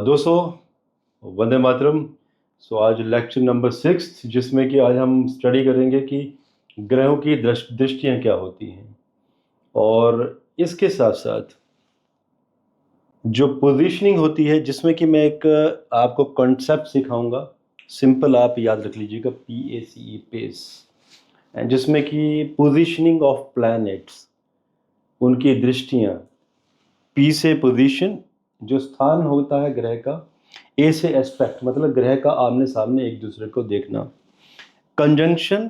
दोस्तों, वंदे मातरम। आज lecture number 6 जिसमें कि आज हम स्टडी करेंगे कि ग्रहों की दृष्टियाँ क्या होती हैं, और इसके साथ साथ जो पोजीशनिंग होती है जिसमें कि मैं एक आपको कॉन्सेप्ट सिखाऊंगा। सिंपल आप याद रख लीजिएगा, PACE, पेस। एंड जिसमें कि पोजीशनिंग ऑफ प्लैनेट्स, उनकी दृष्टियाँ। P से पोजीशन, जो स्थान होता है ग्रह का। A से एस्पेक्ट, मतलब ग्रह का आमने सामने एक दूसरे को देखना। कंजंक्शन,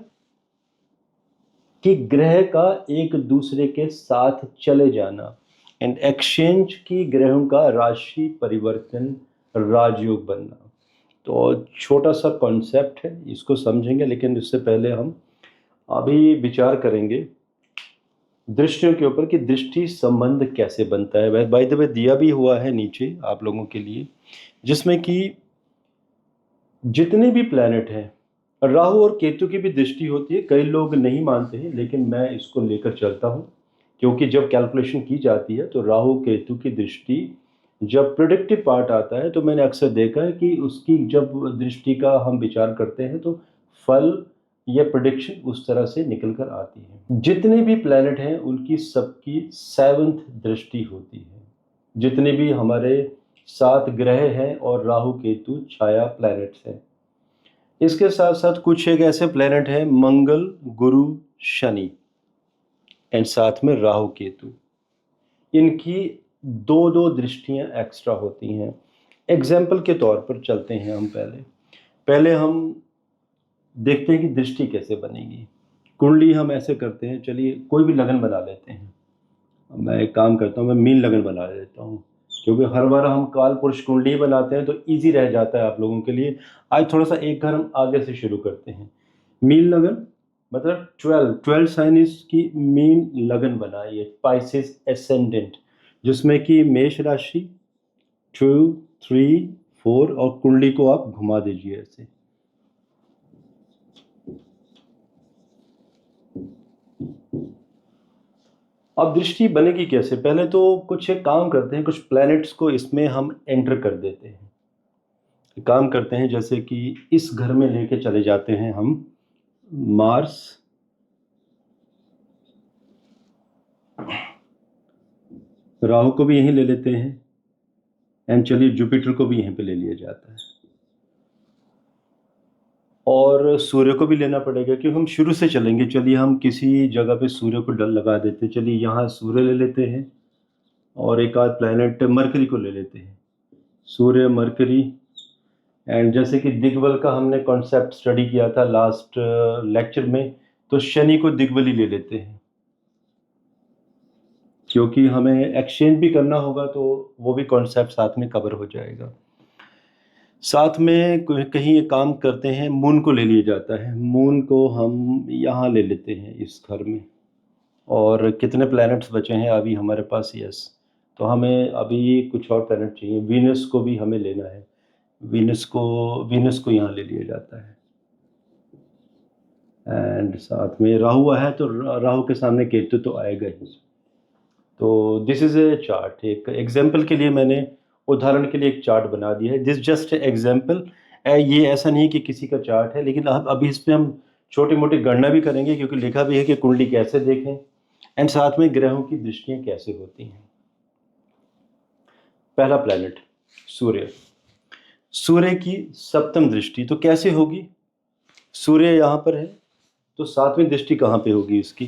कि ग्रह का एक दूसरे के साथ चले जाना। एंड एक्सचेंज, की ग्रहों का राशि परिवर्तन, राजयोग बनना। तो छोटा सा कॉन्सेप्ट है, इसको समझेंगे, लेकिन इससे पहले हम अभी विचार करेंगे दृष्टियों के ऊपर कि दृष्टि संबंध कैसे बनता है। बाय द वे दिया भी हुआ है नीचे आप लोगों के लिए, जिसमें कि जितने भी प्लैनेट हैं, राहु और केतु की भी दृष्टि होती है। कई लोग नहीं मानते हैं, लेकिन मैं इसको लेकर चलता हूं, क्योंकि जब कैलकुलेशन की जाती है तो राहु केतु की दृष्टि, जब प्रोडक्टिव पार्ट आता है तो मैंने अक्सर देखा है कि उसकी जब दृष्टि का हम विचार करते हैं तो फल या प्रेडिक्शन उस तरह से निकल कर आती है। जितने भी प्लैनेट हैं उनकी सबकी 7th दृष्टि होती है। जितने भी हमारे 7 ग्रह हैं और राहु केतु छाया प्लैनेट्स हैं। इसके साथ साथ कुछ एक ऐसे प्लैनेट हैं, मंगल, गुरु, शनि, एंड साथ में राहु केतु। इनकी दो दो दृष्टियां एक्स्ट्रा होती हैं। एग्जाम्पल के तौर पर चलते हैं हम पहले हम देखते हैं कि दृष्टि कैसे बनेगी। कुंडली हम ऐसे करते हैं, चलिए कोई भी लगन बना लेते हैं। मैं एक काम करता हूँ, मैं मीन लगन बना लेता हूँ, क्योंकि हर बार हम काल पुरुष कुंडली बनाते हैं तो इजी रह जाता है आप लोगों के लिए। आज थोड़ा सा एक घर हम आगे से शुरू करते हैं। मीन लगन मतलब 12 साइन की मीन लगन बनाइए। स्पाइसेस एसेंडेंट, जिसमें कि मेष राशि 2, 3, 4, और कुंडली को आप घुमा दीजिए ऐसे। अब दृष्टि बनेगी कैसे? पहले तो कुछ एक काम करते हैं, कुछ प्लैनेट्स को इसमें हम एंटर कर देते हैं। काम करते हैं जैसे कि इस घर में लेके चले जाते हैं हम मार्स, राहु को भी यहीं ले लेते हैं, एंड चलिए जुपिटर को भी यहीं पे ले लिया जाता है, और सूर्य को भी लेना पड़ेगा क्योंकि हम शुरू से चलेंगे। चलिए हम किसी जगह पे सूर्य को डल लगा देते हैं। चलिए यहाँ सूर्य ले लेते हैं, और एक आध प्लैनेट मरकरी को ले लेते हैं, सूर्य, मरकरी। एंड जैसे कि दिग्बल का हमने कॉन्सेप्ट स्टडी किया था लास्ट लेक्चर में, तो शनि को दिग्बली ले लेते हैं, क्योंकि हमें एक्सचेंज भी करना होगा तो वो भी कॉन्सेप्ट साथ में कवर हो जाएगा। साथ में कहीं एक काम करते हैं, मून को ले लिया जाता है। मून को हम यहाँ ले लेते हैं इस घर में। और कितने प्लैनेट्स बचे हैं अभी हमारे पास? यस, तो हमें अभी कुछ और प्लैनेट चाहिए। वीनस को भी हमें लेना है। वीनस को यहाँ ले लिया जाता है। एंड साथ में राहु है, तो राहु के सामने केतु तो आएगा ही। तो दिस इज ए चार्ट। एक एग्जाम्पल के लिए मैंने, उदाहरण के लिए एक चार्ट बना दिया है। This just example. ये ऐसा नहीं कि किसी का चार्ट है, लेकिन अब अभी इस पर हम छोटी मोटी गणना भी करेंगे, क्योंकि लिखा भी है कि कुंडली कैसे देखें, एंड साथ में ग्रहों की दृष्टियां कैसे होती हैं। पहला प्लैनेट सूर्य। सूर्य की 7वीं दृष्टि तो कैसे होगी? सूर्य यहाँ पर है, तो 7वीं दृष्टि कहाँ पे होगी इसकी?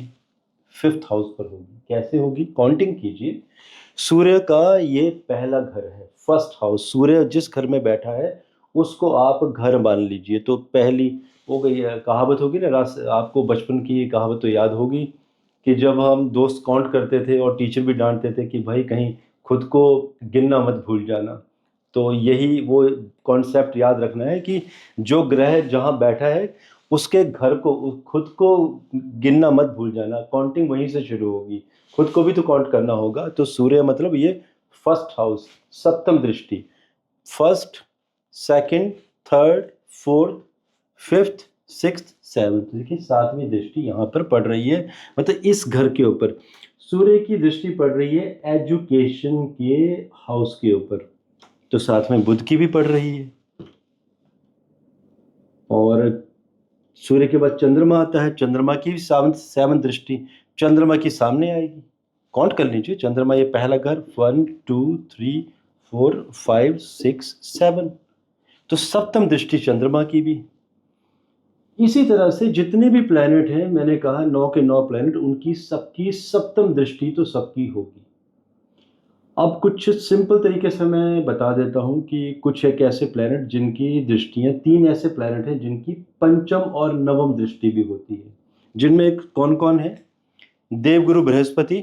5th हाउस पर होगी। कैसे होगी? काउंटिंग कीजिए। सूर्य का ये पहला घर है, 1st हाउस। सूर्य जिस घर में बैठा है उसको आप घर मान लीजिए। तो पहली हो गई कहावत होगी ना, आपको बचपन की कहावत तो याद होगी कि जब हम दोस्त काउंट करते थे और टीचर भी डांटते थे कि भाई कहीं खुद को गिनना मत भूल जाना। तो यही वो कॉन्सेप्ट याद रखना है कि जो ग्रह जहाँ बैठा है उसके घर को, खुद को गिनना मत भूल जाना। काउंटिंग वहीं से शुरू होगी, खुद को भी तो काउंट करना होगा। तो सूर्य मतलब ये 1st हाउस, 7वीं दृष्टि। 1st, 2nd, 3rd, 4th, 5th, 6th, 7th। देखिए 7वीं दृष्टि यहाँ पर पड़ रही है, मतलब इस घर के ऊपर सूर्य की दृष्टि पड़ रही है एजुकेशन के हाउस के ऊपर। तो साथ में बुध की भी पड़ रही है, और सूर्य के बाद चंद्रमा आता है, चंद्रमा की सेवंथ दृष्टि चंद्रमा की सामने आएगी। काउंट कर लीजिए, चंद्रमा ये पहला घर 1 2 3 4 5 6 7, तो सप्तम दृष्टि चंद्रमा की भी। इसी तरह से जितने भी प्लैनेट हैं, मैंने कहा 9 के 9 प्लैनेट, उनकी सबकी सप्तम दृष्टि तो सबकी होगी। अब कुछ सिंपल तरीके से मैं बता देता हूं कि कुछ एक ऐसे प्लैनेट जिनकी दृष्टियां, 3 ऐसे प्लैनेट हैं जिनकी पंचम और नवम दृष्टि भी होती है, जिनमें एक कौन कौन है? देवगुरु बृहस्पति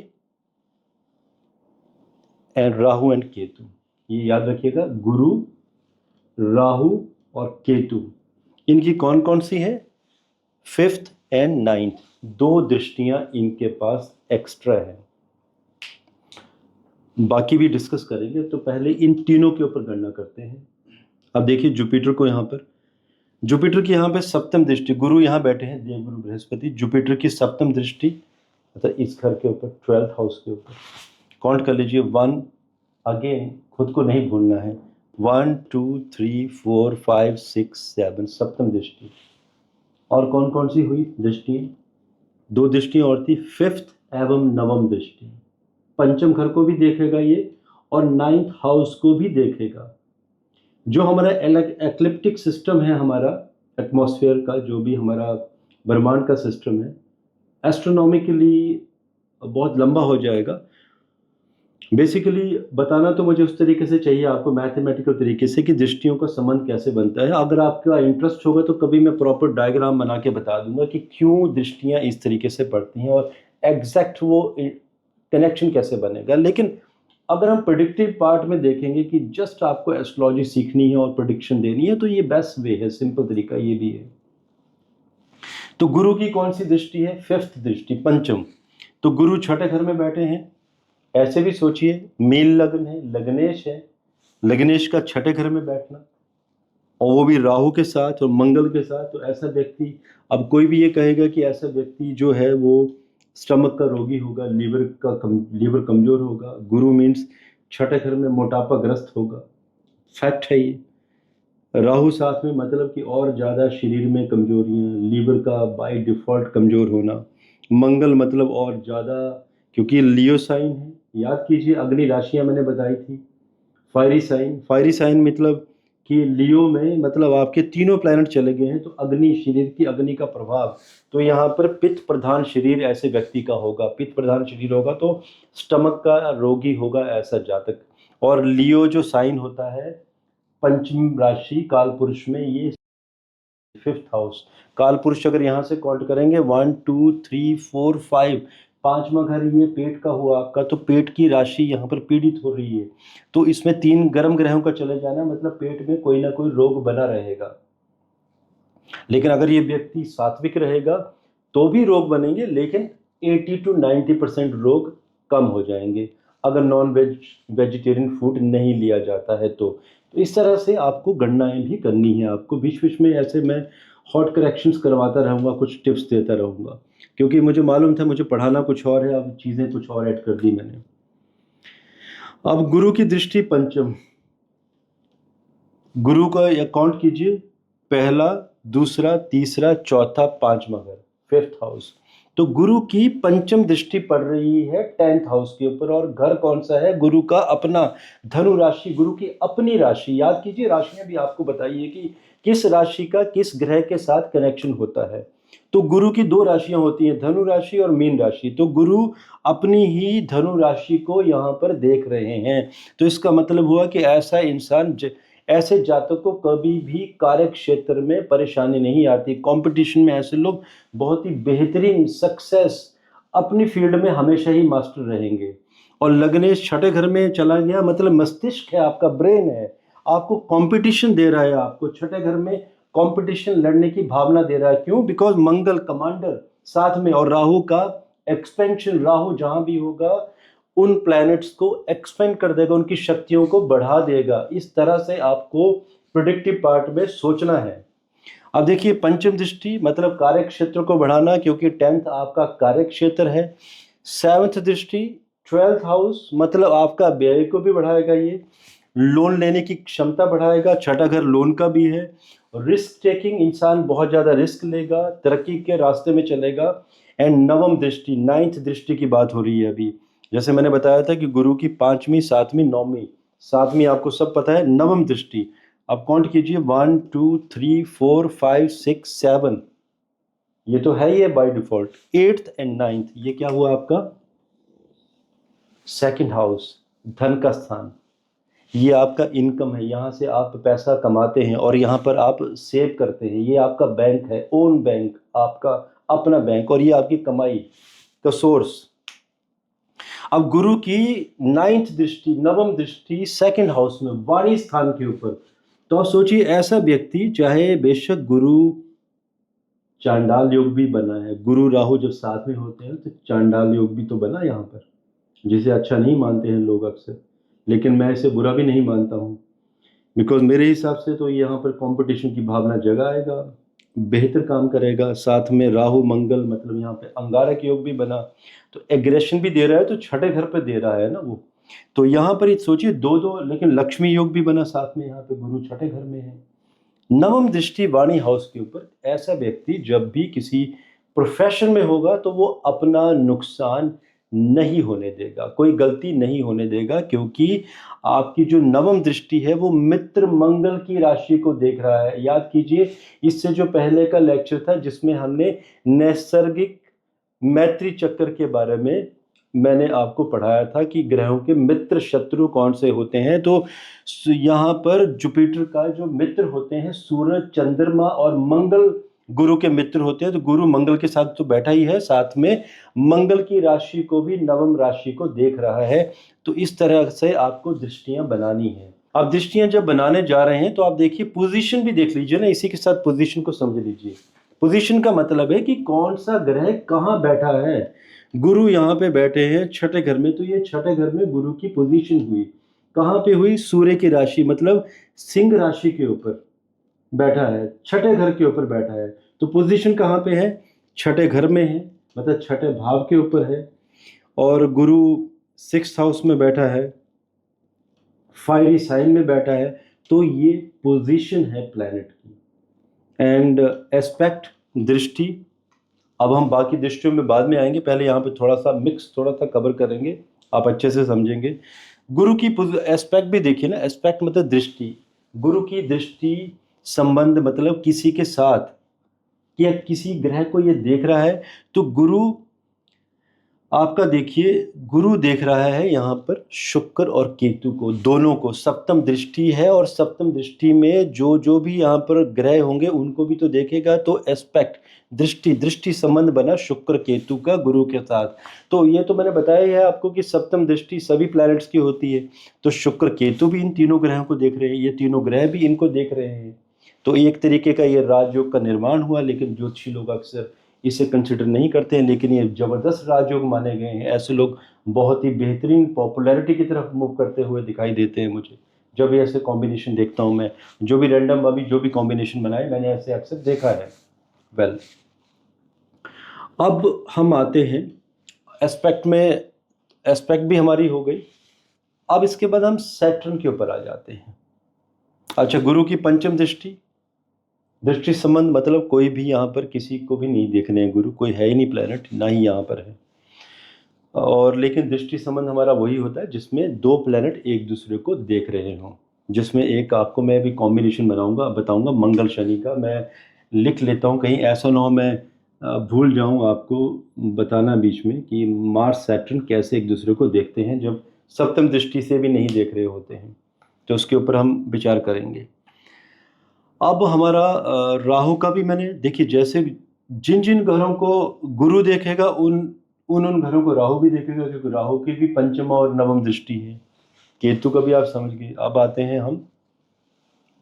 एंड राहु एंड केतु। ये याद रखिएगा, गुरु, राहु और केतु, इनकी कौन कौन सी है? 5th एंड 9th, 2 दृष्टियां इनके पास एक्स्ट्रा है। बाकी भी डिस्कस करेंगे, तो पहले इन तीनों के ऊपर गणना करते हैं। अब देखिए जुपिटर को, यहाँ पर जुपिटर की यहाँ पे सप्तम दृष्टि, गुरु यहाँ बैठे हैं देवगुरु बृहस्पति, जुपिटर की सप्तम दृष्टि मतलब इस घर के ऊपर, 12th हाउस के ऊपर। काउंट कर लीजिए, 1, अगेन खुद को नहीं भूलना है, 1 2 3 4 5 6 7, सप्तम दृष्टि। और कौन कौन सी हुई दृष्टि? 2 दृष्टियां और थी, 5th एवं नवम दृष्टि। पंचम घर को भी देखेगा ये, और 9th हाउस को भी देखेगा। जो हमारा एक्लिप्टिक सिस्टम है, हमारा एटमॉस्फेयर का, जो भी हमारा ब्रह्मांड का सिस्टम है, एस्ट्रोनॉमिकली बहुत लंबा हो जाएगा। बेसिकली बताना तो मुझे उस तरीके से चाहिए आपको, मैथमेटिकल तरीके से, कि दृष्टियों का संबंध कैसे बनता है। अगर आपका इंटरेस्ट होगा तो कभी मैं प्रॉपर डायग्राम बना के बता दूंगा कि क्यों दृष्टियां इस तरीके से पड़ती हैं और एग्जैक्ट वो कनेक्शन कैसे बनेगा। लेकिन अगर हम प्रेडिक्टिव पार्ट में देखेंगे कि जस्ट आपको एस्ट्रोलॉजी सीखनी है और प्रेडिक्शन देनी है, तो ये बेस्ट वे है, सिंपल तरीका ये भी है। तो गुरु की कौन सी दृष्टि है? 5th दृष्टि, पंचम। तो गुरु छठे घर में बैठे हैं, ऐसे भी सोचिए, मीन लग्न है, लग्नेश है, लग्नेश का छठे घर में बैठना, और वो भी राहु के साथ और मंगल के साथ। तो ऐसा व्यक्ति, अब कोई भी ये कहेगा कि ऐसा व्यक्ति जो है वो स्टमक का रोगी होगा, लीवर कमजोर होगा। गुरु मीन्स छठे घर में मोटापा ग्रस्त होगा, फैक्ट है ये। राहु साथ में मतलब कि और ज़्यादा शरीर में कमजोरियाँ, लीवर का बाय डिफॉल्ट कमजोर होना। मंगल मतलब और ज़्यादा, क्योंकि लियो साइन है, याद कीजिए अग्नि राशियाँ मैंने बताई थी। फायरी साइन मतलब कि लियो में मतलब आपके तीनों प्लैनेट चले गए हैं, तो अग्नि, शरीर की अग्नि का प्रभाव। तो यहाँ पर पित्त प्रधान शरीर ऐसे व्यक्ति का होगा, पित्त प्रधान शरीर होगा तो स्टमक का रोगी होगा ऐसा जातक। और लियो जो साइन होता है पंचम राशि काल पुरुष में, ये 5th हाउस काल पुरुष, अगर यहाँ से काउंट करेंगे 1 2 3 4 5, 5वां घर ये पेट का हुआ आपका, तो पेट की राशि यहाँ पर पीड़ित हो रही है। तो इसमें 3 गर्म ग्रहों का चले जाना मतलब पेट में कोई ना कोई रोग बना रहेगा। लेकिन अगर ये व्यक्ति सात्विक रहेगा तो भी रोग बनेंगे, लेकिन 80 to 90% रोग कम हो जाएंगे अगर नॉन वेजिटेरियन फूड नहीं लिया जाता है। तो इस तरह से आपको गणनाएं भी करनी है। आपको बीच बीच में ऐसे मैं हॉट करेक्शंस करवाता रहूँगा, कुछ टिप्स देता रहूँगा, क्योंकि मुझे मालूम था मुझे पढ़ाना कुछ और है, अब चीज़ें कुछ और ऐड कर दी मैंने। अब गुरु की दृष्टि पंचम, गुरु का या काउंट कीजिए, पहला, दूसरा, तीसरा, चौथा, 5वां घर, 5th हाउस। तो गुरु की पंचम दृष्टि पड़ रही है 10th हाउस के ऊपर, और घर कौन सा है? गुरु का अपना, धनु राशि, गुरु की अपनी राशि। याद कीजिए राशियां भी आपको बताइए कि किस राशि का किस ग्रह के साथ कनेक्शन होता है। तो गुरु की 2 राशियां होती हैं, धनु राशि और मीन राशि। तो गुरु अपनी ही धनु राशि को यहाँ पर देख रहे हैं, तो इसका मतलब हुआ कि ऐसा इंसान, ऐसे जातक को कभी भी कार्य क्षेत्र में परेशानी नहीं आती। कंपटीशन में ऐसे लोग बहुत ही बेहतरीन सक्सेस, अपनी फील्ड में हमेशा ही मास्टर रहेंगे। और लग्नेश छठे घर में चला गया मतलब मस्तिष्क है, आपका ब्रेन है, आपको कंपटीशन दे रहा है, आपको छठे घर में कंपटीशन लड़ने की भावना दे रहा है। क्यों? बिकॉज मंगल कमांडर साथ में, और राहु का एक्सपेंशन, राहु जहां भी होगा उन प्लैनेट्स को एक्सपेंड कर देगा, उनकी शक्तियों को बढ़ा देगा। इस तरह से आपको प्रेडिक्टिव पार्ट में सोचना है। अब देखिए पंचम दृष्टि मतलब कार्य क्षेत्र को बढ़ाना, क्योंकि 10th आपका कार्य क्षेत्र है। 7th दृष्टि 12th हाउस मतलब आपका व्यय को भी बढ़ाएगा ये। लोन लेने की क्षमता बढ़ाएगा। छठा घर लोन का भी है। रिस्क टेकिंग, इंसान बहुत ज़्यादा रिस्क लेगा, तरक्की के रास्ते में चलेगा। एंड नवम दृष्टि, नाइन्थ दृष्टि की बात हो रही है अभी। जैसे मैंने बताया था कि गुरु की 5वीं 7वीं 9वीं, 7वीं आपको सब पता है, नवम दृष्टि। आप काउंट कीजिए, 1 2 3 4 5 6 7, ये तो है ही है by default. 8th and 9th, ये क्या हुआ आपका? सेकंड हाउस, धन का स्थान। ये आपका इनकम है, यहाँ से आप पैसा कमाते हैं और यहाँ पर आप सेव करते हैं। ये आपका बैंक है, ओन बैंक, आपका अपना बैंक, और ये आपकी कमाई का सोर्स। अब गुरु की 9th दृष्टि, नवम दृष्टि सेकंड हाउस में, वाणी स्थान के ऊपर। तो आप सोचिए, ऐसा व्यक्ति, चाहे बेशक गुरु चांडाल योग भी बना है, गुरु राहु जब साथ में होते हैं तो चांडाल योग भी तो बना यहाँ पर, जिसे अच्छा नहीं मानते हैं लोग अक्सर, लेकिन मैं इसे बुरा भी नहीं मानता हूँ। बिकॉज मेरे हिसाब से तो यहाँ पर कंपटीशन की भावना जगाएगा, बेहतर काम करेगा। साथ में राहु मंगल, मतलब यहाँ पे अंगारक योग भी बना, तो एग्रेशन भी दे रहा है, तो छठे घर पे दे रहा है ना वो। तो यहाँ पर सोचिए, दो दो, लेकिन लक्ष्मी योग भी बना साथ में, यहाँ पे गुरु छठे घर में है। नवम दृष्टि वाणी हाउस के ऊपर। ऐसा व्यक्ति जब भी किसी प्रोफेशन में होगा तो वो अपना नुकसान नहीं होने देगा, कोई गलती नहीं होने देगा, क्योंकि आपकी जो नवम दृष्टि है वो मित्र मंगल की राशि को देख रहा है। याद कीजिए, इससे जो पहले का लेक्चर था जिसमें हमने नैसर्गिक मैत्री चक्र के बारे में मैंने आपको पढ़ाया था कि ग्रहों के मित्र शत्रु कौन से होते हैं। तो यहाँ पर जुपिटर का जो मित्र होते हैं, सूरज, चंद्रमा और मंगल गुरु के मित्र होते हैं। तो गुरु मंगल के साथ तो बैठा ही है, साथ में मंगल की राशि को भी, नवम राशि को देख रहा है। तो इस तरह से आपको दृष्टियां बनानी है। आप दृष्टियां जब बनाने जा रहे हैं तो आप देखिए, पोजीशन भी देख लीजिए ना, इसी के साथ पोजीशन को समझ लीजिए। पोजीशन का मतलब है कि कौन सा ग्रह कहाँ बैठा है। गुरु यहाँ पे बैठे हैं छठे घर में, तो ये छठे घर में गुरु की पोजीशन हुई। कहाँ पे हुई? सूर्य की राशि, मतलब सिंह राशि के ऊपर बैठा है, छठे घर के ऊपर बैठा है। तो पोजीशन कहाँ पे है? छठे घर में है, मतलब छठे भाव के ऊपर है। और गुरु 6th हाउस में बैठा है, फायरी साइन में बैठा है। तो ये पोजीशन है प्लैनेट की। एंड एस्पेक्ट, दृष्टि, अब हम बाकी दृष्टियों में बाद में आएंगे, पहले यहाँ पे थोड़ा सा मिक्स, थोड़ा सा कवर करेंगे, आप अच्छे से समझेंगे। गुरु की एस्पेक्ट भी देखिए ना, एस्पेक्ट मतलब दृष्टि। गुरु की दृष्टि, संबंध, मतलब किसी के साथ या किसी ग्रह को ये देख रहा है। तो गुरु आपका, देखिए, गुरु देख रहा है यहाँ पर शुक्र और केतु को, दोनों को। सप्तम दृष्टि है, और सप्तम दृष्टि में जो जो भी यहाँ पर ग्रह होंगे उनको भी तो देखेगा। तो एस्पेक्ट, दृष्टि, दृष्टि संबंध बना शुक्र केतु का गुरु के साथ। तो ये तो मैंने बताया ही है आपको कि सप्तम दृष्टि सभी प्लैनेट्स की होती है। तो शुक्र केतु भी इन तीनों ग्रहों को देख रहे हैं, ये तीनों ग्रह भी इनको देख रहे हैं। तो एक तरीके का ये राजयोग का निर्माण हुआ, लेकिन ज्योतिषी लोग अक्सर इसे कंसिडर नहीं करते हैं, लेकिन ये जबरदस्त राजयोग माने गए हैं। ऐसे लोग बहुत ही बेहतरीन पॉपुलैरिटी की तरफ मूव करते हुए दिखाई देते हैं मुझे, जब भी ऐसे कॉम्बिनेशन देखता हूँ मैं। जो भी रैंडम अभी जो भी कॉम्बिनेशन बनाए, मैंने ऐसे अक्सर देखा है। वेल, अब हम आते हैं एस्पेक्ट में। एस्पेक्ट भी हमारी हो गई। अब इसके बाद हम सैटर्न के ऊपर आ जाते हैं। अच्छा, गुरु की पंचम दृष्टि, दृष्टि संबंध, मतलब कोई भी यहाँ पर किसी को भी नहीं देखने हैं गुरु, कोई है ही नहीं प्लेनेट, ना ही यहाँ पर है। और लेकिन दृष्टि संबंध हमारा वही होता है जिसमें दो प्लेनेट एक दूसरे को देख रहे हों, जिसमें एक आपको मैं भी कॉम्बिनेशन बनाऊंगा, बताऊंगा, मंगल शनि का। मैं लिख लेता हूँ, कहीं ऐसा ना हो मैं भूल जाऊँ आपको बताना बीच में कि मार्स सैटर्न कैसे एक दूसरे को देखते हैं जब सप्तम दृष्टि से भी नहीं देख रहे होते हैं। तो उसके ऊपर हम विचार करेंगे। अब हमारा राहु का भी मैंने, देखिए, जैसे जिन जिन घरों को गुरु देखेगा उन उन घरों को राहु भी देखेगा, क्योंकि राहु की भी पंचम और नवम दृष्टि है। केतु का भी आप समझ गए। अब आते हैं हम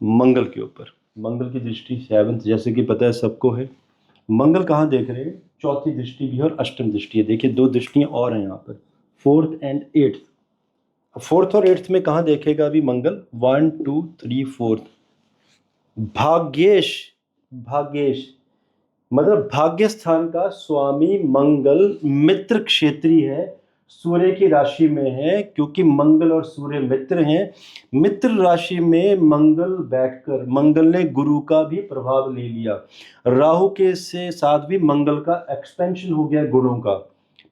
मंगल के ऊपर। मंगल की दृष्टि 7th, जैसे कि पता है सबको है। मंगल कहाँ देख रहे हैं? चौथी दृष्टि भी और अष्टम दृष्टि है। देखिए, दो दृष्टियां और हैं यहाँ पर, 4th एंड 8th। 4th और 8th में कहाँ देखेगा अभी मंगल? 1 2 3 4th। भाग्येश, भाग्येश मतलब भाग्य स्थान का स्वामी मंगल मित्र क्षेत्री है। सूर्य की राशि में है, क्योंकि मंगल और सूर्य मित्र हैं। मित्र राशि में मंगल बैठकर मंगल ने गुरु का भी प्रभाव ले लिया। राहु के से साथ भी मंगल का एक्सपेंशन हो गया, गुणों का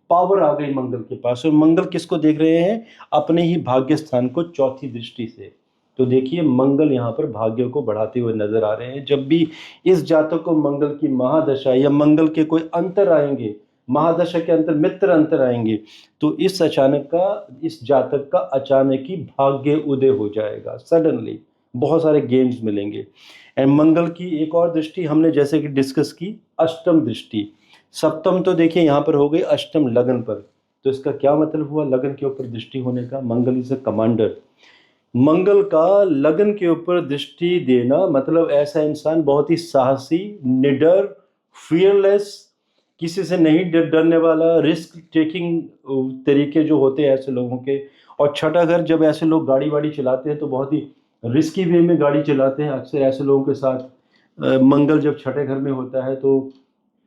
पावर आ गई मंगल के पास। और मंगल किसको देख रहे हैं? अपने ही भाग्य स्थान को चौथी दृष्टि से। तो देखिए मंगल यहाँ पर भाग्य को बढ़ाते हुए नजर आ रहे हैं। जब भी इस जातक को मंगल की महादशा या मंगल के कोई अंतर आएंगे, महादशा के अंतर मित्र अंतर आएंगे, तो इस जातक का अचानक ही भाग्य उदय हो जाएगा। सडनली बहुत सारे गेम्स मिलेंगे। एंड मंगल की एक और दृष्टि हमने जैसे कि डिस्कस की, अष्टम दृष्टि। सप्तम तो देखिए यहाँ पर हो गई अष्टम लगन पर। तो इसका क्या मतलब हुआ? लगन के ऊपर दृष्टि होने का। मंगल इज अ कमांडर। मंगल का लगन के ऊपर दृष्टि देना मतलब ऐसा इंसान बहुत ही साहसी, निडर, फियरलेस, किसी से नहीं डरने वाला, रिस्क टेकिंग तरीके जो होते हैं ऐसे लोगों के। और छठा घर, जब ऐसे लोग गाड़ी वाड़ी चलाते हैं तो बहुत ही रिस्की वे में गाड़ी चलाते हैं। अक्सर ऐसे लोगों के साथ मंगल जब छठे घर में होता है तो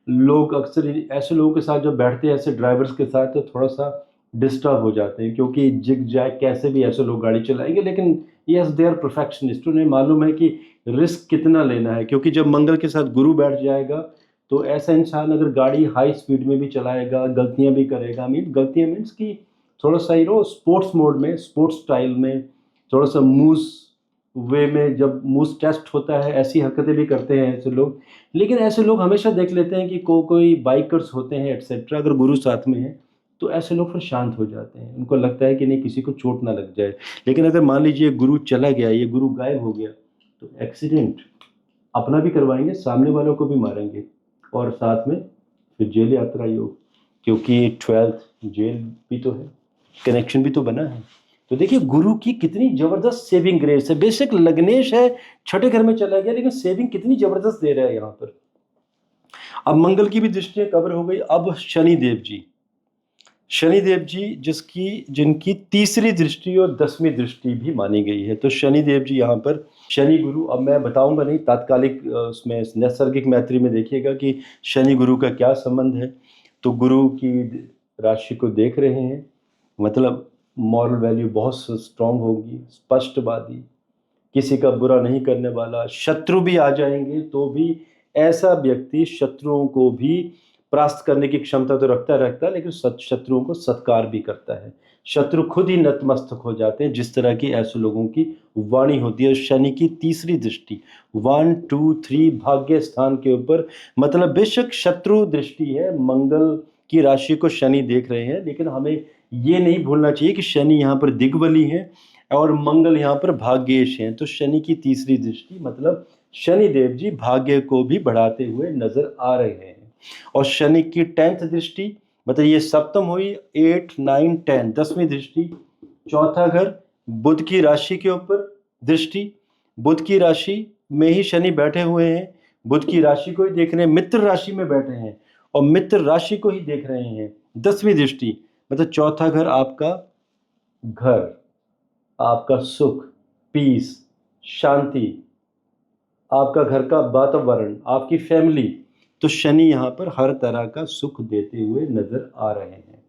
लोग अक्सर ऐसे लोगों के साथ जब बैठते हैं, ऐसे ड्राइवर्स के साथ, तो थोड़ा सा डिस्टर्ब हो जाते हैं, क्योंकि जिग जैग कैसे भी ऐसे लोग गाड़ी चलाएंगे, लेकिन यस दे आर परफेक्शनिस्ट। उन्हें मालूम है कि रिस्क कितना लेना है, क्योंकि जब मंगल के साथ गुरु बैठ जाएगा तो ऐसा इंसान अगर गाड़ी हाई स्पीड में भी चलाएगा, गलतियां भी करेगा। गलतियां मीन्स कि थोड़ा सा स्पोर्ट्स मोड में, स्पोर्ट्स स्टाइल में, थोड़ा सा मूस वे में, जब मूस टेस्ट होता है ऐसी हरकतें भी करते हैं ऐसे लोग। लेकिन ऐसे लोग हमेशा देख लेते हैं कि कोई बाइकर्स होते हैं एटसेट्रा, अगर गुरु साथ में है तो ऐसे लोग फिर शांत हो जाते हैं। उनको लगता है कि नहीं, किसी को चोट ना लग जाए। लेकिन अगर मान लीजिए गुरु चला गया, ये गुरु गायब हो गया, तो एक्सीडेंट अपना भी करवाएंगे, सामने वालों को भी मारेंगे, और साथ में फिर जेल यात्रा योग, क्योंकि 12th जेल भी तो है, कनेक्शन भी तो बना है। तो देखिए गुरु की कितनी जबरदस्त सेविंग ग्रेस है। बेशक लग्नेश है, छठे घर में चला गया, लेकिन सेविंग कितनी जबरदस्त दे रहा है यहाँ पर। अब मंगल की भी दृष्टियां कवर हो गई। अब शनिदेव जी, शनिदेव जी जिनकी तीसरी दृष्टि और 10वीं दृष्टि भी मानी गई है। तो शनिदेव जी यहाँ पर, शनि गुरु, अब मैं बताऊंगा नहीं, तात्कालिक उसमें नैसर्गिक मैत्री में देखिएगा कि शनि गुरु का क्या संबंध है। तो गुरु की राशि को देख रहे हैं, मतलब मॉरल वैल्यू बहुत स्ट्रांग होगी, स्पष्टवादी, किसी का बुरा नहीं करने वाला। शत्रु भी आ जाएंगे तो भी ऐसा व्यक्ति शत्रुओं को भी परास्त करने की क्षमता तो रखता लेकिन शत्रुओं को सत्कार भी करता है। शत्रु खुद ही नतमस्तक हो जाते हैं, जिस तरह की ऐसे लोगों की वाणी होती है। शनि की तीसरी दृष्टि 1 2 3 भाग्य स्थान के ऊपर, मतलब बेशक शत्रु दृष्टि है, मंगल की राशि को शनि देख रहे हैं, लेकिन हमें ये नहीं भूलना चाहिए कि शनि यहाँ पर दिग्बली है और मंगल यहाँ पर भाग्येश हैं। तो शनि की तीसरी दृष्टि मतलब शनिदेव जी भाग्य को भी बढ़ाते हुए नजर आ रहे हैं। और शनि की 10th दृष्टि, मतलब ये सप्तम हुई, 8 9 10, 10वीं दृष्टि, चौथा घर, बुध की राशि के ऊपर दृष्टि। बुध की राशि में ही शनि बैठे हुए हैं, बुध की राशि को ही देख रहे हैं, मित्र राशि में बैठे हैं और मित्र राशि को ही देख रहे हैं। 10वीं दृष्टि मतलब चौथा घर, आपका घर, आपका सुख, पीस, शांति, आपका घर का वातावरण, आपकी फैमिली। तो शनि यहाँ पर हर तरह का सुख देते हुए नजर आ रहे हैं।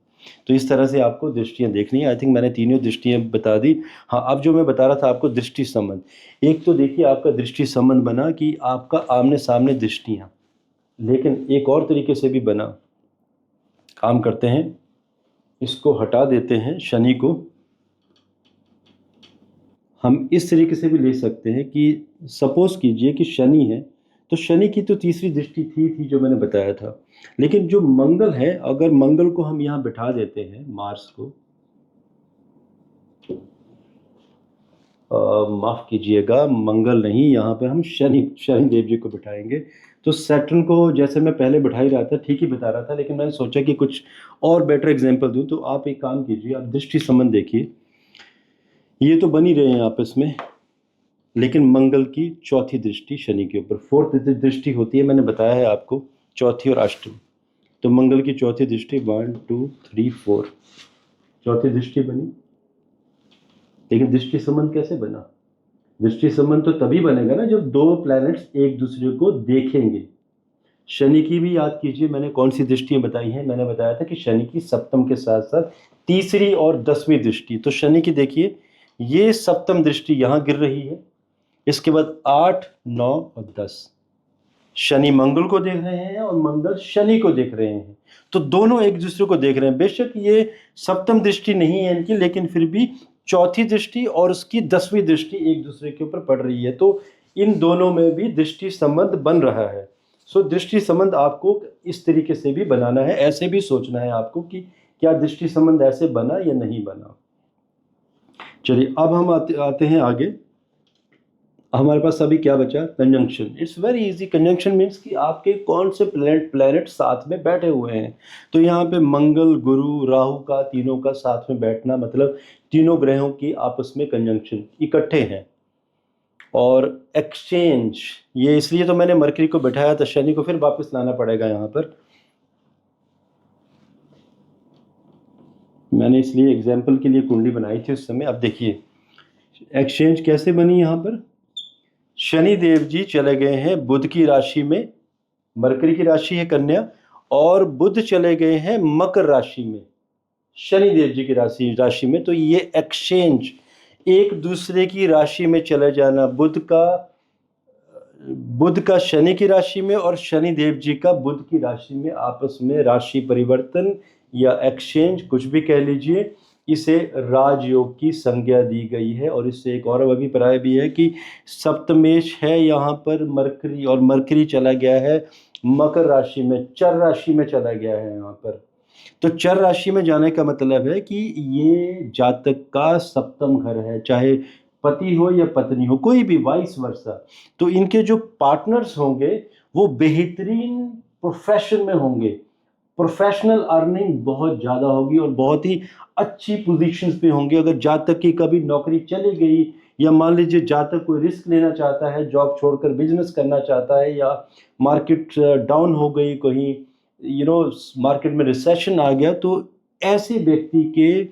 तो इस तरह से आपको दृष्टियां देखनी है। आई थिंक मैंने तीनों दृष्टियां बता दी। हाँ, अब जो मैं बता रहा था आपको दृष्टि संबंध, एक तो देखिए आपका दृष्टि संबंध बना कि आपका आमने सामने दृष्टियां, लेकिन एक और तरीके से भी बना। काम करते हैं, इसको हटा देते हैं, शनि को हम इस तरीके से भी ले सकते हैं कि सपोज कीजिए कि शनि है, तो शनि की तो तीसरी दृष्टि थी जो मैंने बताया था। लेकिन जो मंगल है, अगर मंगल को हम यहाँ बिठा देते हैं, मार्स को, माफ कीजिएगा, मंगल नहीं, यहाँ पे हम शनि देव जी को बिठाएंगे। तो सैटर्न को जैसे मैं पहले बिठा ही रहा था, ठीक ही बता रहा था, लेकिन मैंने सोचा कि कुछ और बेटर एग्जांपल दूं। तो आप एक काम कीजिए, आप दृष्टि संबंध देखिए, ये तो बन ही रहे हैं आपस में, लेकिन मंगल की चौथी दृष्टि शनि के ऊपर, 4th दृष्टि होती है, मैंने बताया है आपको, चौथी और अष्टमी। तो मंगल की चौथी दृष्टि 1 2 3 4, चौथी दृष्टि बनी। लेकिन दृष्टि संबंध कैसे बना? दृष्टि संबंध तो तभी बनेगा ना जब दो प्लैनेट्स एक दूसरे को देखेंगे। शनि की भी याद कीजिए, मैंने कौन सी दृष्टियां बताई हैं। मैंने बताया था कि शनि की सप्तम के साथ साथ तीसरी और 10वीं दृष्टि। तो शनि की देखिए, ये सप्तम दृष्टि यहाँ गिर रही है। इसके बाद 8, 9 और 10 शनि मंगल को देख रहे हैं और मंगल शनि को देख रहे हैं। तो दोनों एक दूसरे को देख रहे हैं। बेशक ये सप्तम दृष्टि नहीं है इनकी, लेकिन फिर भी चौथी दृष्टि और उसकी 10वीं दृष्टि एक दूसरे के ऊपर पड़ रही है। तो इन दोनों में भी दृष्टि संबंध बन रहा है। सो दृष्टि संबंध आपको इस तरीके से भी बनाना है, ऐसे भी सोचना है आपको कि क्या दृष्टि संबंध ऐसे बना या नहीं बना। चलिए अब हम आते हैं आगे। हमारे पास अभी क्या बचा, conjunction. It's very easy. Conjunction means कि आपके कौन से प्लैनेट साथ में बैठे हुए हैं। तो यहाँ पे मंगल, गुरु, राहु का तीनों का साथ में बैठना, मतलब तीनों ग्रहों की आपस में कंजंक्शन इकट्ठे हैं। और एक्सचेंज, ये इसलिए तो मैंने मरकरी को बैठाया था, शनि को फिर वापस लाना पड़ेगा यहाँ पर। मैंने इसलिए एग्जाम्पल के लिए कुंडली बनाई थी उस समय। अब देखिए एक्सचेंज कैसे बनी। यहाँ पर शनि देव जी चले गए हैं बुध की राशि में, मरकरी की राशि है कन्या, और बुध चले गए हैं मकर राशि में, शनि देव जी की राशि में। तो ये एक्सचेंज, एक दूसरे की राशि में चले जाना, बुध का शनि की राशि में और शनि देव जी का बुध की राशि में, आपस में राशि परिवर्तन या एक्सचेंज कुछ भी कह लीजिए, इसे राजयोग की संज्ञा दी गई है। और इससे एक और अभिप्राय भी है कि सप्तमेश है यहाँ पर मरकरी, और मरकरी चला गया है मकर राशि में, चर राशि में चला गया है यहाँ पर। तो चर राशि में जाने का मतलब है कि ये जातक का सप्तम घर है, चाहे पति हो या पत्नी हो, कोई भी, वाइस वर्सा। तो इनके जो पार्टनर्स होंगे वो बेहतरीन प्रोफेशन में होंगे, प्रोफेशनल अर्निंग बहुत ज़्यादा होगी और बहुत ही अच्छी पोजीशंस पे होंगे। अगर जातक की कभी नौकरी चली गई, या मान लीजिए जातक कोई रिस्क लेना चाहता है, जॉब छोड़कर बिजनेस करना चाहता है, या मार्केट डाउन हो गई कहीं, मार्केट में रिसेशन आ गया, तो ऐसे व्यक्ति के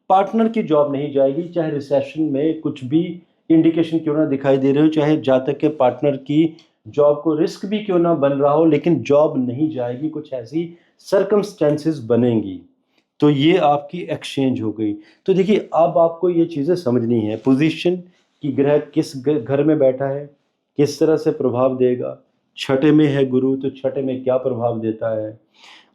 पार्टनर की जॉब नहीं जाएगी, चाहे रिसेशन में कुछ भी इंडिकेशन क्यों ना दिखाई दे रहे हो, चाहे जातक के पार्टनर की जॉब को रिस्क भी क्यों ना बन रहा हो, लेकिन जॉब नहीं जाएगी, कुछ ऐसी सर्कमस्टेंसेस बनेंगी। तो ये आपकी एक्सचेंज हो गई। तो देखिए अब आपको ये चीज़ें समझनी है, पोजीशन की ग्रह किस घर में बैठा है, किस तरह से प्रभाव देगा। छठे में है गुरु, तो छठे में क्या प्रभाव देता है,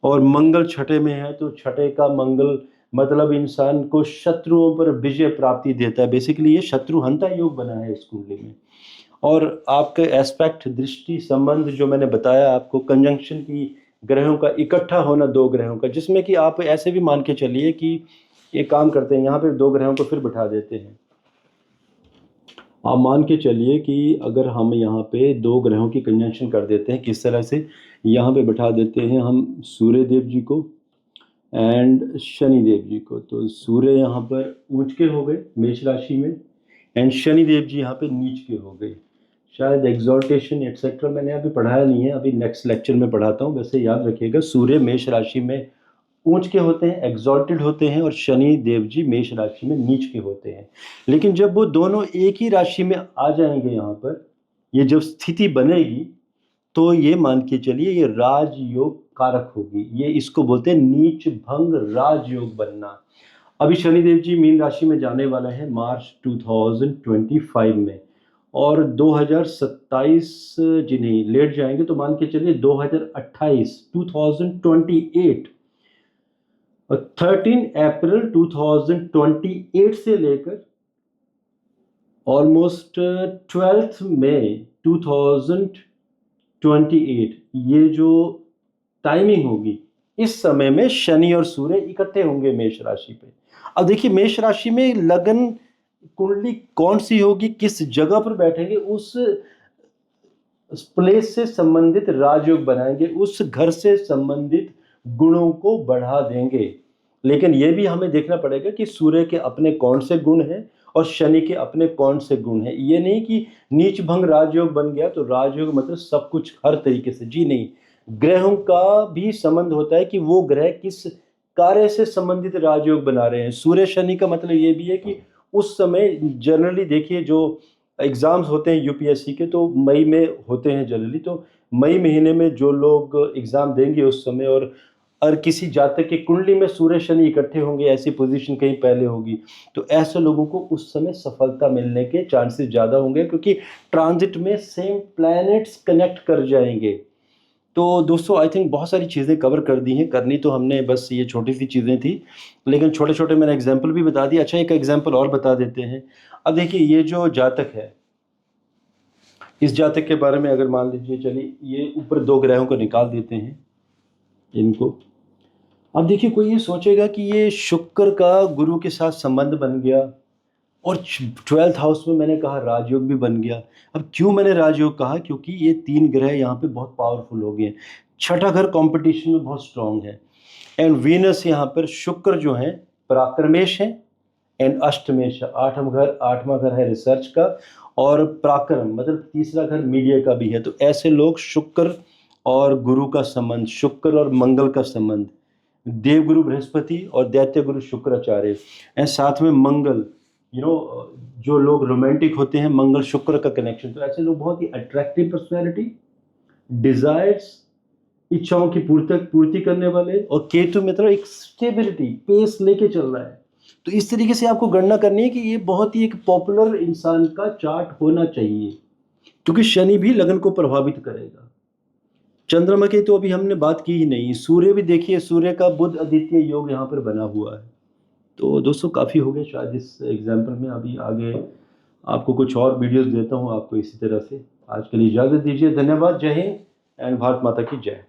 और मंगल छठे में है तो छठे का मंगल मतलब इंसान को शत्रुओं पर विजय प्राप्ति देता है। बेसिकली ये शत्रुहंता योग बना है इस कुंडली में। और आपके एस्पेक्ट, दृष्टि संबंध जो मैंने बताया आपको, कंजंक्शन की ग्रहों का इकट्ठा होना, दो ग्रहों का, जिसमें कि आप ऐसे भी मान के चलिए कि एक काम करते हैं, यहाँ पे दो ग्रहों को फिर बिठा देते हैं। आप मान के चलिए कि अगर हम यहाँ पे दो ग्रहों की कंजंक्शन कर देते हैं, किस तरह से, यहाँ पे बिठा देते हैं हम सूर्य देव जी को एंड शनि देव जी को। तो सूर्य यहाँ पर ऊंच के हो गए मेष राशि में, एंड शनि देव जी यहाँ पे नीच के हो गए। शायद एग्जॉल्टेशन एटसेट्रा मैंने अभी पढ़ाया नहीं है, अभी नेक्स्ट लेक्चर में पढ़ाता हूँ। वैसे याद रखिएगा, सूर्य मेष राशि में ऊंच के होते हैं, एग्जॉल्टेड होते हैं, और शनि देव जी मेष राशि में नीच के होते हैं। लेकिन जब वो दोनों एक ही राशि में आ जाएंगे यहाँ पर, ये जब स्थिति बनेगी, तो ये मान के चलिए ये राजयोग कारक होगी। ये इसको बोलते हैं नीच भंग राजयोग बनना। अभी शनिदेव जी मीन राशि में जाने वाला है मार्च 2025 में, और 2027 जी नहीं, लेट जाएंगे तो मान के चलिए 2028 2028, और 13 अप्रैल 2028 से लेकर ऑलमोस्ट 12 मई 2028, ये जो टाइमिंग होगी, इस समय में शनि और सूर्य इकट्ठे होंगे मेष राशि पे। अब देखिए मेष राशि में लगन कुंडली कौन सी होगी, किस जगह पर बैठेंगे, उस प्लेस से संबंधित राजयोग बनाएंगे, उस घर से संबंधित गुणों को बढ़ा देंगे। लेकिन यह भी हमें देखना पड़ेगा कि सूर्य के अपने कौन से गुण हैं और शनि के अपने कौन से गुण हैं। ये नहीं कि नीच भंग राजयोग बन गया तो राजयोग मतलब सब कुछ हर तरीके से, जी नहीं। ग्रहों का भी संबंध होता है कि वो ग्रह किस कार्य से संबंधित राजयोग बना रहे हैं। सूर्य शनि का मतलब ये भी है कि उस समय जनरली देखिए जो एग्ज़ाम्स होते हैं यूपीएससी के, तो मई में होते हैं जनरली। तो मई महीने में जो लोग एग्ज़ाम देंगे उस समय, और किसी जातक की कुंडली में सूर्य शनि इकट्ठे होंगे, ऐसी पोजीशन कहीं पहले होगी, तो ऐसे लोगों को उस समय सफलता मिलने के चांसेस ज़्यादा होंगे, क्योंकि ट्रांजिट में सेम प्लैनेट्स कनेक्ट कर जाएंगे। तो दोस्तों, आई थिंक बहुत सारी चीज़ें कवर कर दी हैं, करनी तो हमने बस ये छोटी सी चीज़ें थी, लेकिन छोटे छोटे मैंने एग्जाम्पल भी बता दिए। अच्छा, एक एग्जाम्पल और बता देते हैं। अब देखिए, ये जो जातक है, इस जातक के बारे में अगर मान लीजिए, चलिए ये ऊपर 2 ग्रहों को निकाल देते हैं इनको। अब देखिए, कोई ये सोचेगा कि ये शुक्र का गुरु के साथ संबंध बन गया, और 12th हाउस में मैंने कहा राजयोग भी बन गया। अब क्यों मैंने राजयोग कहा? क्योंकि ये 3 ग्रह यहाँ पे बहुत पावरफुल हो गए हैं। छठा घर कंपटीशन में बहुत स्ट्रांग है, एंड वीनस यहाँ पर, शुक्र जो है पराक्रमेश है, एंड अष्टमेश है। आठवां घर है रिसर्च का, और पराक्रम मतलब तीसरा घर मीडिया का भी है। तो ऐसे लोग, शुक्र और गुरु का संबंध, शुक्र और मंगल का संबंध, देवगुरु बृहस्पति और दैत्य गुरु शुक्राचार्य, एंड साथ में मंगल, जो लोग रोमांटिक होते हैं, मंगल शुक्र का कनेक्शन। तो ऐसे लोग बहुत ही अट्रैक्टिव पर्सनैलिटी, डिजायर्स, इच्छाओं की पूर्ति करने वाले, और केतु में मतलब एक स्टेबिलिटी, पेस लेके चल रहा है। तो इस तरीके से आपको गणना करनी है कि ये बहुत ही एक पॉपुलर इंसान का चार्ट होना चाहिए, क्योंकि शनि भी लगन को प्रभावित करेगा। चंद्रमा की तो अभी हमने बात की ही नहीं। सूर्य भी देखिए, सूर्य का बुध आदित्य योग यहाँ पर बना हुआ है। तो दोस्तों, काफ़ी हो गया शायद इस एग्जाम्पल में। अभी आगे आपको कुछ और वीडियोस देता हूँ आपको इसी तरह से। आज के लिए इजाज़त दीजिए। धन्यवाद। जय हिंद एंड भारत माता की जय।